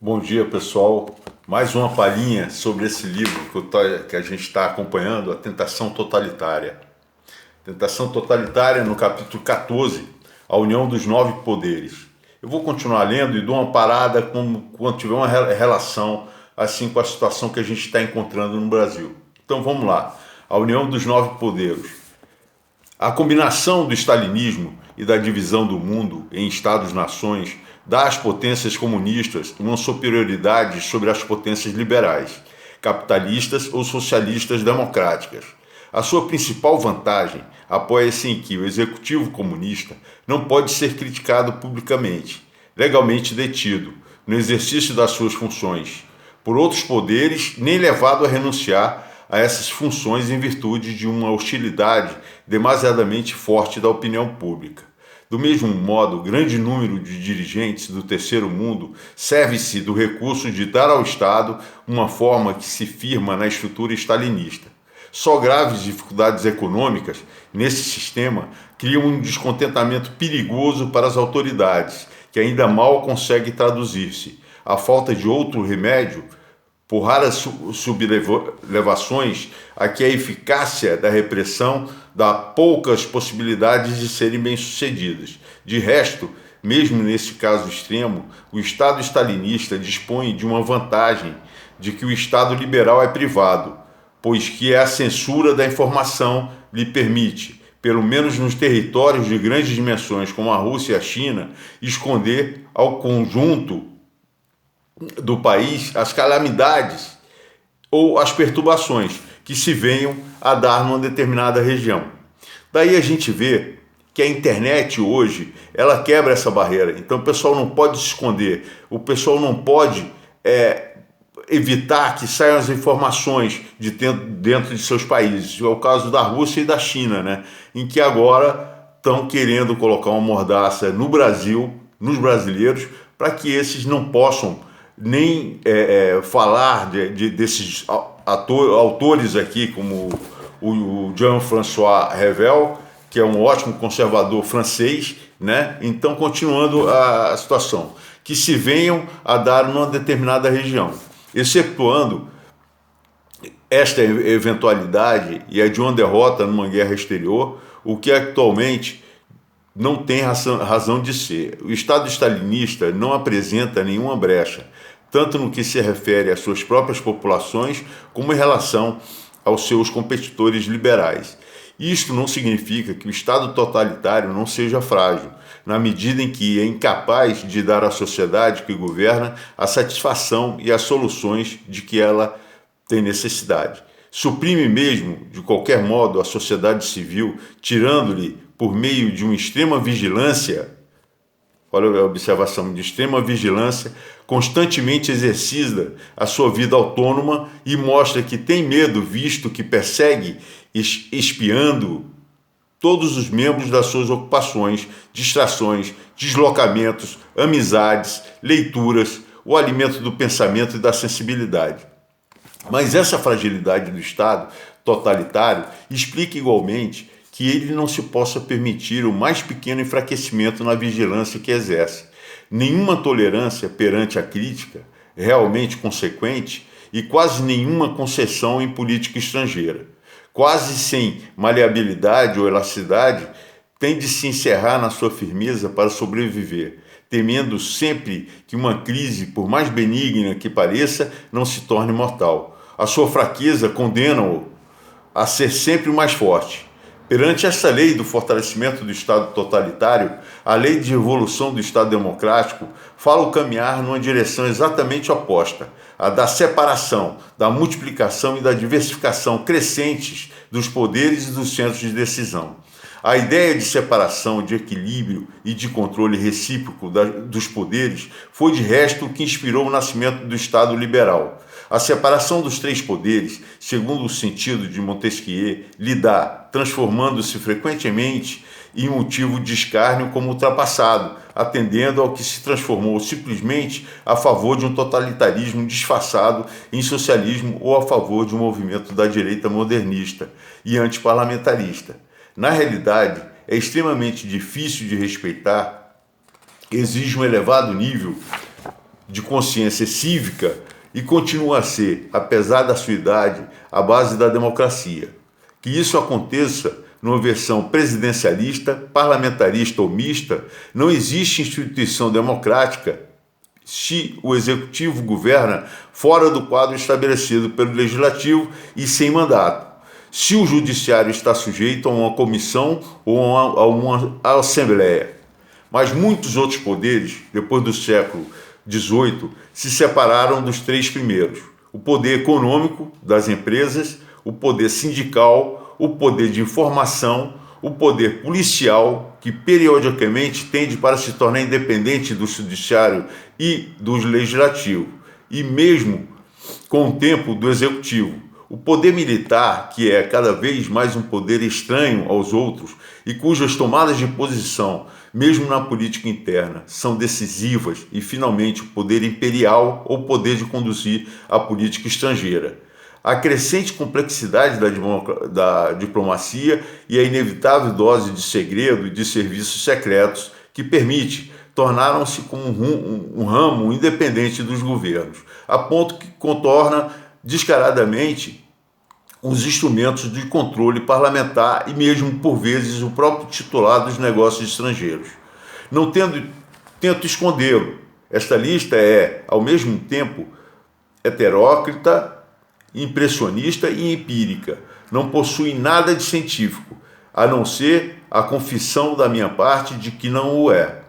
Bom dia, pessoal. Mais uma palhinha sobre esse livro que a gente está acompanhando, A Tentação Totalitária. Tentação Totalitária, no capítulo 14, A União dos Nove Poderes. Eu vou continuar lendo e dou uma parada quando tiver uma relação assim com a situação que a gente está encontrando no Brasil. Então vamos lá. A União dos Nove Poderes. A combinação do stalinismo e da divisão do mundo em Estados-nações dá às potências comunistas uma superioridade sobre as potências liberais, capitalistas ou socialistas democráticas. A sua principal vantagem apoia-se em que o executivo comunista não pode ser criticado publicamente, legalmente detido, no exercício das suas funções, por outros poderes, nem levado a renunciar a essas funções em virtude de uma hostilidade demasiadamente forte da opinião pública. Do mesmo modo, grande número de dirigentes do terceiro mundo serve-se do recurso de dar ao Estado uma forma que se firma na estrutura stalinista. Só graves dificuldades econômicas nesse sistema criam um descontentamento perigoso para as autoridades, que ainda mal consegue traduzir-se. A falta de outro remédio, por raras sublevações, a que a eficácia da repressão dá poucas possibilidades de serem bem-sucedidas. De resto, mesmo nesse caso extremo, o Estado stalinista dispõe de uma vantagem de que o Estado liberal é privado, pois que a censura da informação lhe permite, pelo menos nos territórios de grandes dimensões como a Rússia e a China, esconder ao conjunto do país as calamidades ou as perturbações que se venham a dar numa determinada região. Daí a gente vê que a internet hoje, ela quebra essa barreira. Então o pessoal não pode se esconder, o pessoal não pode evitar que saiam as informações dentro de seus países. É o caso da Rússia e da China, né? Em que agora estão querendo colocar uma mordaça no Brasil, nos brasileiros, para que esses não possam nem falar desses autores aqui, como o Jean-François Revel, que é um ótimo conservador francês, né? Então, continuando a situação, que se venham a dar numa determinada região, excetuando esta eventualidade e a de uma derrota numa guerra exterior, o que atualmente não tem razão de ser. O Estado stalinista não apresenta nenhuma brecha, tanto no que se refere às suas próprias populações, como em relação aos seus competidores liberais. Isto não significa que o Estado totalitário não seja frágil, na medida em que é incapaz de dar à sociedade que governa a satisfação e as soluções de que ela tem necessidade. Suprime mesmo, de qualquer modo, a sociedade civil, tirando-lhe, por meio de uma extrema vigilância, olha a observação, de extrema vigilância, constantemente exercida a sua vida autônoma e mostra que tem medo, visto que persegue, espiando todos os membros das suas ocupações, distrações, deslocamentos, amizades, leituras, o alimento do pensamento e da sensibilidade. Mas essa fragilidade do Estado totalitário explica igualmente que ele não se possa permitir o mais pequeno enfraquecimento na vigilância que exerce. Nenhuma tolerância perante a crítica, realmente consequente, e quase nenhuma concessão em política estrangeira. Quase sem maleabilidade ou elasticidade, tem de se encerrar na sua firmeza para sobreviver, temendo sempre que uma crise, por mais benigna que pareça, não se torne mortal. A sua fraqueza condena-o a ser sempre o mais forte. Perante esta lei do fortalecimento do Estado totalitário, a lei de evolução do Estado democrático fala o caminhar numa direção exatamente oposta, a da separação, da multiplicação e da diversificação crescentes dos poderes e dos centros de decisão. A ideia de separação, de equilíbrio e de controle recíproco dos poderes foi, de resto, o que inspirou o nascimento do Estado liberal. A separação dos três poderes, segundo o sentido de Montesquieu, lhe dá, transformando-se frequentemente em motivo de escárnio como ultrapassado, atendendo ao que se transformou simplesmente a favor de um totalitarismo disfarçado em socialismo ou a favor de um movimento da direita modernista e antiparlamentarista. Na realidade, é extremamente difícil de respeitar, exige um elevado nível de consciência cívica e continua a ser, apesar da sua idade, a base da democracia. Que isso aconteça numa versão presidencialista, parlamentarista ou mista, não existe instituição democrática se o executivo governa fora do quadro estabelecido pelo legislativo e sem mandato. Se o judiciário está sujeito a uma comissão ou a uma assembleia. Mas muitos outros poderes, depois do século XVIII, se separaram dos três primeiros: o poder econômico das empresas, o poder sindical, o poder de informação, o poder policial, que periodicamente tende para se tornar independente do judiciário e do legislativo, e mesmo com o tempo do executivo. O poder militar, que é cada vez mais um poder estranho aos outros e cujas tomadas de posição, mesmo na política interna, são decisivas, e finalmente o poder imperial ou poder de conduzir a política estrangeira. A crescente complexidade da diplomacia e a inevitável dose de segredo e de serviços secretos que permite tornaram-se como um ramo independente dos governos, a ponto que contorna descaradamente os instrumentos de controle parlamentar e mesmo, por vezes, o próprio titular dos negócios estrangeiros. Não tento escondê-lo. Esta lista é, ao mesmo tempo, heterócrita, impressionista e empírica. Não possui nada de científico, a não ser a confissão da minha parte de que não o é.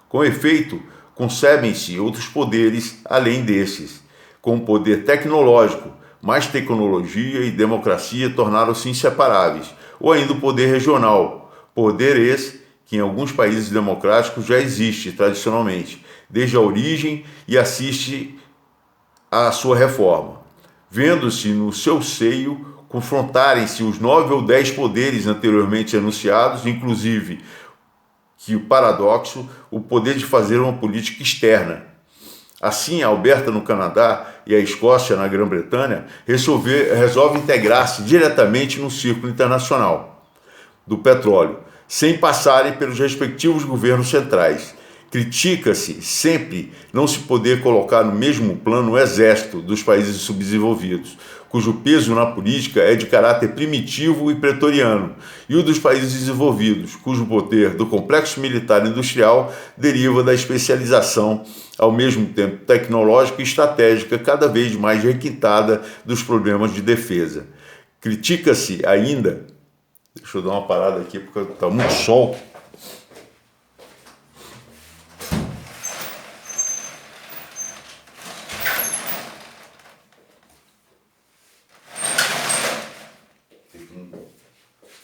Com efeito, concebem-se outros poderes além desses, com o poder tecnológico, mas tecnologia e democracia tornaram-se inseparáveis, ou ainda o poder regional, poder esse que em alguns países democráticos já existe tradicionalmente, desde a origem e assiste à sua reforma. Vendo-se no seu seio confrontarem-se os 9 ou 10 poderes anteriormente enunciados, inclusive que o paradoxo, o poder de fazer uma política externa. Assim, a Alberta, no Canadá, e a Escócia, na Grã-Bretanha, resolve integrar-se diretamente no círculo internacional do petróleo, sem passarem pelos respectivos governos centrais. Critica-se sempre não se poder colocar no mesmo plano o exército dos países subdesenvolvidos, cujo peso na política é de caráter primitivo e pretoriano, e o dos países desenvolvidos, cujo poder do complexo militar e industrial deriva da especialização, ao mesmo tempo tecnológica e estratégica, cada vez mais requintada dos problemas de defesa. Critica-se ainda, deixa eu dar uma parada aqui porque está muito sol.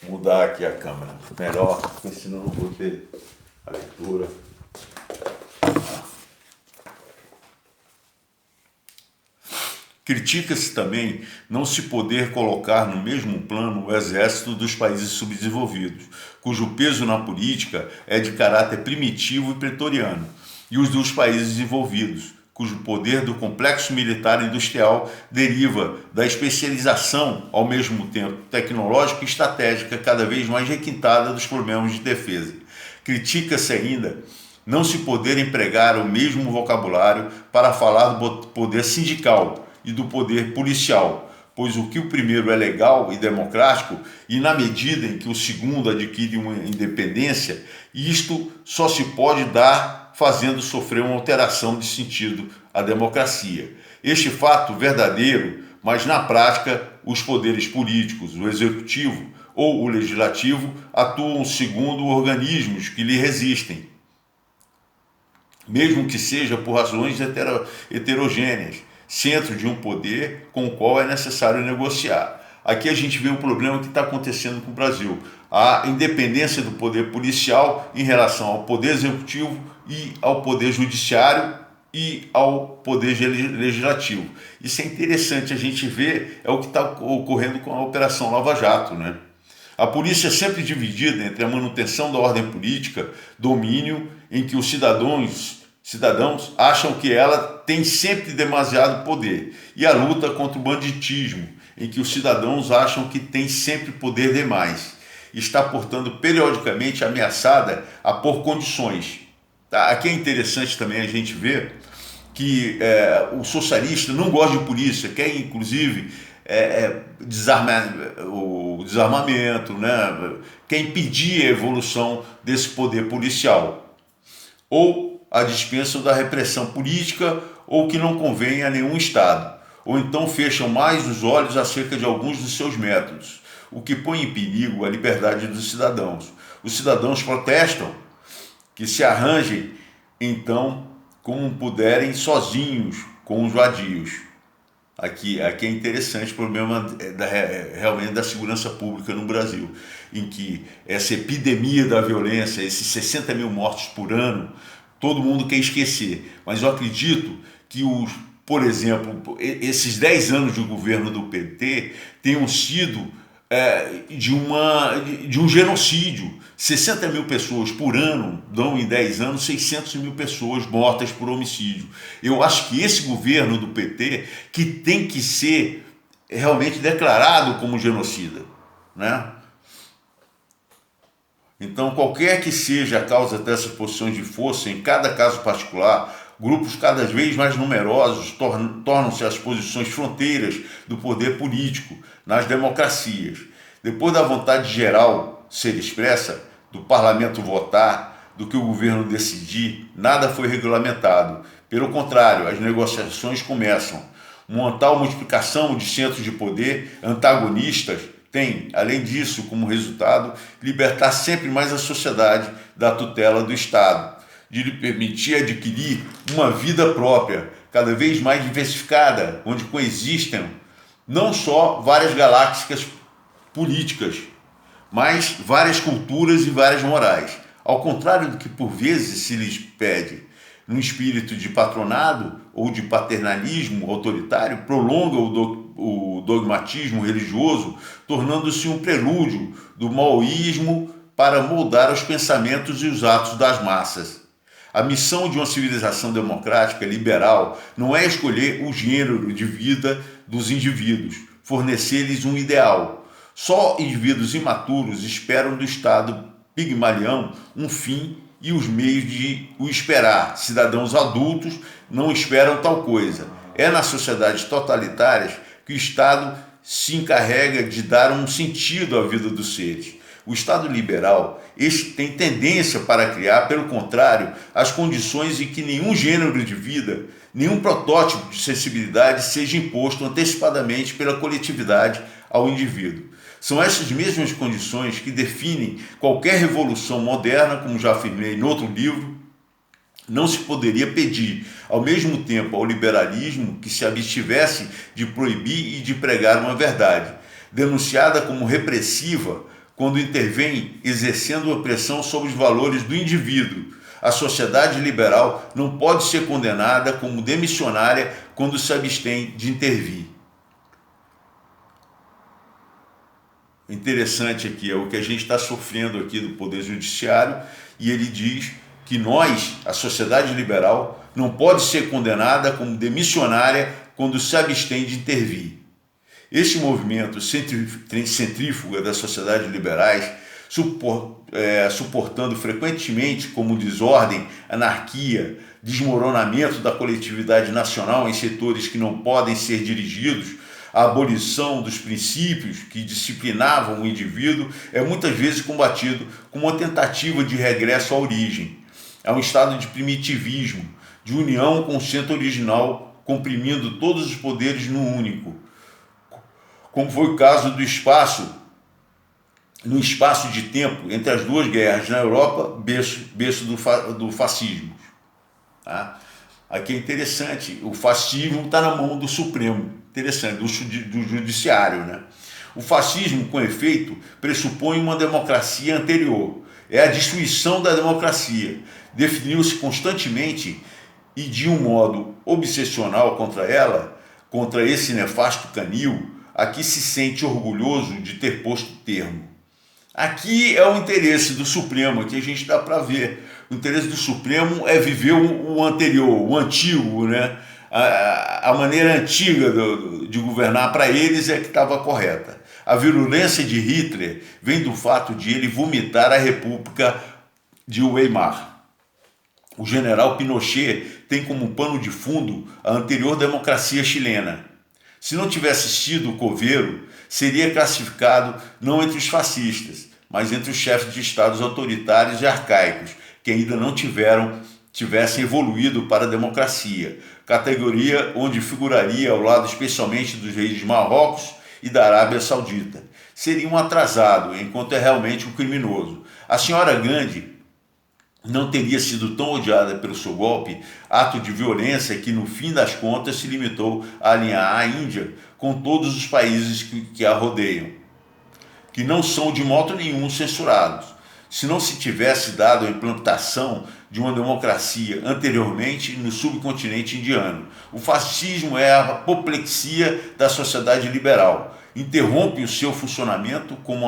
Mudar aqui a câmera, melhor, porque senão não vou ter a leitura. Critica-se também não se poder colocar no mesmo plano o exército dos países subdesenvolvidos, cujo peso na política é de caráter primitivo e pretoriano, e os dos países desenvolvidos, cujo poder do complexo militar e industrial deriva da especialização, ao mesmo tempo tecnológica e estratégica, cada vez mais requintada dos problemas de defesa. Critica-se ainda não se poder empregar o mesmo vocabulário para falar do poder sindical e do poder policial, pois o que o primeiro é legal e democrático, e na medida em que o segundo adquire uma independência, isto só se pode dar fazendo sofrer uma alteração de sentido à democracia. Este fato verdadeiro, mas na prática os poderes políticos, o executivo ou o legislativo, atuam segundo organismos que lhe resistem, mesmo que seja por razões heterogêneas, centro de um poder com o qual é necessário negociar. Aqui a gente vê um problema que está acontecendo com o Brasil. A independência do poder policial em relação ao poder executivo e ao poder judiciário e ao poder legislativo. Isso é interessante a gente ver, é o que está ocorrendo com a Operação Lava Jato, né? A polícia é sempre dividida entre a manutenção da ordem política, domínio em que os cidadãos acham que ela tem sempre demasiado poder, e a luta contra o banditismo, em que os cidadãos acham que tem sempre poder demais. Está, portanto, periodicamente ameaçada a pôr condições. Aqui é interessante também a gente ver que o socialista não gosta de polícia, quer inclusive o desarmamento, né? Quer impedir a evolução desse poder policial, ou a dispensa da repressão política, ou que não convém a nenhum Estado, ou então fecham mais os olhos acerca de alguns dos seus métodos, o que põe em perigo a liberdade dos cidadãos. Os cidadãos protestam que se arranjem, então, como puderem, sozinhos com os vadios. Aqui é interessante o problema realmente da segurança pública no Brasil, em que essa epidemia da violência, esses 60 mil mortos por ano, todo mundo quer esquecer. Mas eu acredito que, por exemplo, esses 10 anos de governo do PT tenham sido de um genocídio. 60 mil pessoas por ano dão em 10 anos 600 mil pessoas mortas por homicídio. Eu acho que esse governo do PT que tem que ser realmente declarado como genocida, né? Então, qualquer que seja a causa dessas posições de força, em cada caso particular, grupos cada vez mais numerosos tornam-se as posições fronteiras do poder político nas democracias. Depois da vontade geral ser expressa, do parlamento votar, do que o governo decidir, nada foi regulamentado. Pelo contrário, as negociações começam. Uma tal multiplicação de centros de poder antagonistas tem, além disso, como resultado, libertar sempre mais a sociedade da tutela do Estado, de lhe permitir adquirir uma vida própria, cada vez mais diversificada, onde coexistem não só várias galáxias políticas, mas várias culturas e várias morais. Ao contrário do que por vezes se lhes pede, num espírito de patronado ou de paternalismo autoritário, prolonga o dogmatismo religioso, tornando-se um prelúdio do maoísmo para moldar os pensamentos e os atos das massas. A missão de uma civilização democrática liberal não é escolher o gênero de vida dos indivíduos, fornecer-lhes um ideal. Só indivíduos imaturos esperam do Estado pigmalião um fim e os meios de o esperar. Cidadãos adultos não esperam tal coisa. É nas sociedades totalitárias que o Estado se encarrega de dar um sentido à vida dos seres. O Estado liberal, este tem tendência para criar, pelo contrário, as condições em que nenhum gênero de vida, nenhum protótipo de sensibilidade seja imposto antecipadamente pela coletividade ao indivíduo. São essas mesmas condições que definem qualquer revolução moderna, como já afirmei em outro livro. Não se poderia pedir, ao mesmo tempo, ao liberalismo que se abstivesse de proibir e de pregar uma verdade, denunciada como repressiva quando intervém exercendo opressão sobre os valores do indivíduo. A sociedade liberal não pode ser condenada como demissionária quando se abstém de intervir. Interessante aqui é o que a gente está sofrendo aqui do Poder Judiciário, e ele diz que nós, a sociedade liberal, não pode ser condenada como demissionária quando se abstém de intervir. Este movimento centrífuga das sociedades liberais, suportando frequentemente como desordem, anarquia, desmoronamento da coletividade nacional em setores que não podem ser dirigidos, a abolição dos princípios que disciplinavam o indivíduo, é muitas vezes combatido como uma tentativa de regresso à origem, a um estado de primitivismo, de união com o centro original, comprimindo todos os poderes no único, como foi o caso no espaço de tempo entre as duas guerras na Europa, berço do fascismo. Tá? Aqui é interessante, o fascismo está na mão do Supremo, interessante, do Judiciário, né? O fascismo, com efeito, pressupõe uma democracia anterior, é a destruição da democracia, definiu-se constantemente e de um modo obsessional contra ela, contra esse nefasto canil, a que se sente orgulhoso de ter posto termo. Aqui é o interesse do Supremo, aqui a gente dá para ver. O interesse do Supremo é viver o anterior, o antigo, né? A maneira antiga de governar para eles é que estava correta. A virulência de Hitler vem do fato de ele vomitar a República de Weimar. o general Pinochet tem como pano de fundo a anterior democracia chilena. Se não tivesse sido coveiro, seria classificado não entre os fascistas, mas entre os chefes de estados autoritários e arcaicos, que ainda não tivessem evoluído para a democracia, categoria onde figuraria ao lado especialmente dos reis de Marrocos e da Arábia Saudita. Seria um atrasado, enquanto é realmente um criminoso. A senhora Gandhi não teria sido tão odiada pelo seu golpe, ato de violência que no fim das contas se limitou a alinhar a Índia com todos os países que a rodeiam, que não são de modo nenhum censurados. Se não se tivesse dado a implantação de uma democracia anteriormente no subcontinente indiano. O fascismo é a apoplexia da sociedade liberal. Interrompe o seu funcionamento como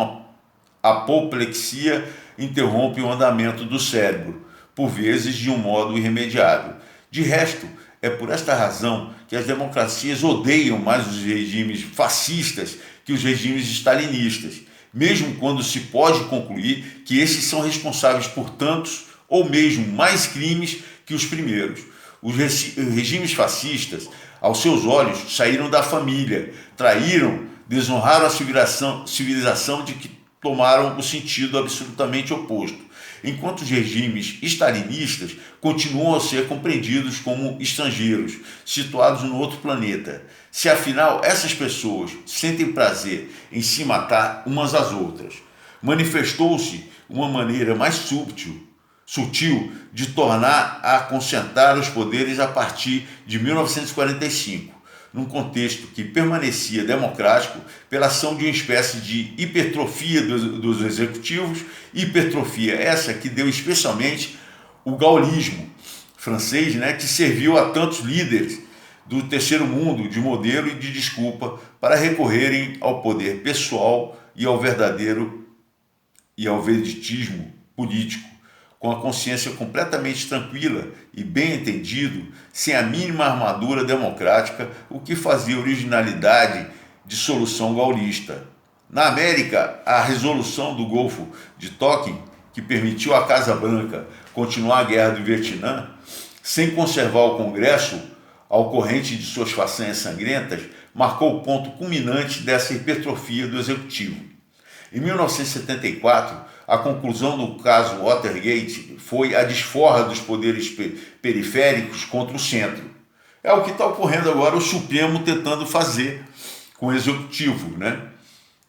a apoplexia interrompe o andamento do cérebro, por vezes de um modo irremediável. De resto, é por esta razão que as democracias odeiam mais os regimes fascistas que os regimes stalinistas, mesmo quando se pode concluir que esses são responsáveis por tantos ou mesmo mais crimes que os primeiros. Os regimes fascistas, aos seus olhos, saíram da família, traíram, desonraram a civilização de que tomaram o sentido absolutamente oposto, enquanto os regimes stalinistas continuam a ser compreendidos como estrangeiros, situados no outro planeta. Se afinal essas pessoas sentem prazer em se matar umas às outras, manifestou-se uma maneira mais sutil de tornar a concentrar os poderes a partir de 1945. Num contexto que permanecia democrático pela ação de uma espécie de hipertrofia dos executivos, hipertrofia essa que deu especialmente o gaullismo francês, que serviu a tantos líderes do terceiro mundo de modelo e de desculpa para recorrerem ao poder pessoal e ao vedetismo político, com a consciência completamente tranquila e bem entendido, sem a mínima armadura democrática, o que fazia originalidade de solução gaulista. Na América, a resolução do Golfo de Tonkin, que permitiu à Casa Branca continuar a guerra do Vietnã, sem conservar o Congresso ao corrente de suas façanhas sangrentas, marcou o ponto culminante dessa hipertrofia do Executivo. Em 1974, a conclusão do caso Watergate foi a desforra dos poderes periféricos contra o centro. É o que está ocorrendo agora o Supremo tentando fazer com o Executivo,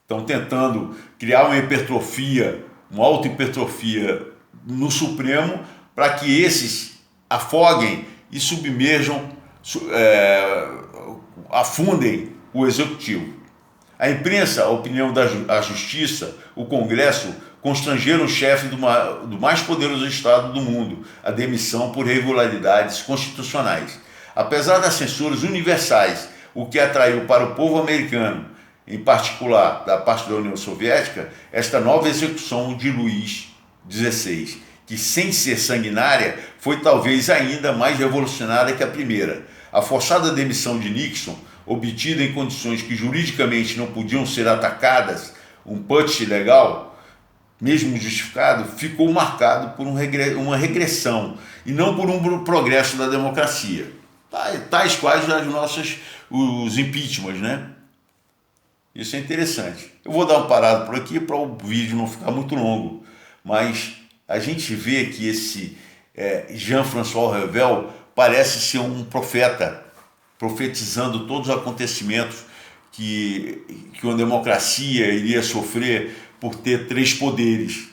Estão tentando criar uma hipertrofia, uma auto-hipertrofia no Supremo para que esses afoguem e submerjam, afundem o Executivo. A imprensa, a opinião da Justiça, o Congresso constrangeram o chefe do mais poderoso Estado do mundo à demissão por irregularidades constitucionais. Apesar das censuras universais, o que atraiu para o povo americano, em particular da parte da União Soviética, esta nova execução de Luís XVI, que sem ser sanguinária, foi talvez ainda mais revolucionária que a primeira. A forçada demissão de Nixon, obtida em condições que juridicamente não podiam ser atacadas, um putsch legal, mesmo justificado, ficou marcado por uma regressão e não por um progresso da democracia. Tais quais os impeachments, Isso é interessante. Eu vou dar uma parada por aqui para o vídeo não ficar muito longo, mas a gente vê que esse Jean-François Revel parece ser um profeta, profetizando todos os acontecimentos que uma democracia iria sofrer por ter três poderes,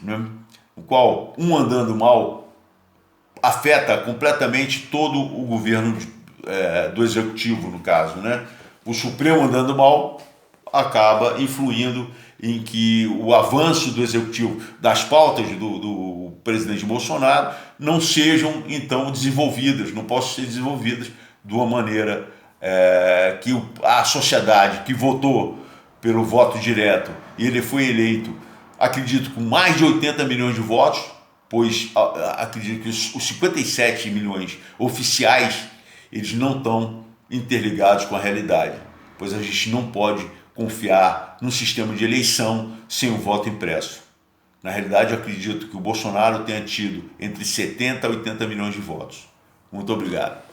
o qual, um andando mal, afeta completamente todo o governo do Executivo, no caso. O Supremo andando mal acaba influindo em que o avanço do Executivo, das pautas do presidente Bolsonaro, não sejam, então, desenvolvidas, não possam ser desenvolvidas de uma maneira que a sociedade que votou pelo voto direto e ele foi eleito, acredito, com mais de 80 milhões de votos, pois acredito que os 57 milhões oficiais, eles não estão interligados com a realidade, pois a gente não pode confiar num sistema de eleição sem o voto impresso. Na realidade, eu acredito que o Bolsonaro tenha tido entre 70 a 80 milhões de votos. Muito obrigado.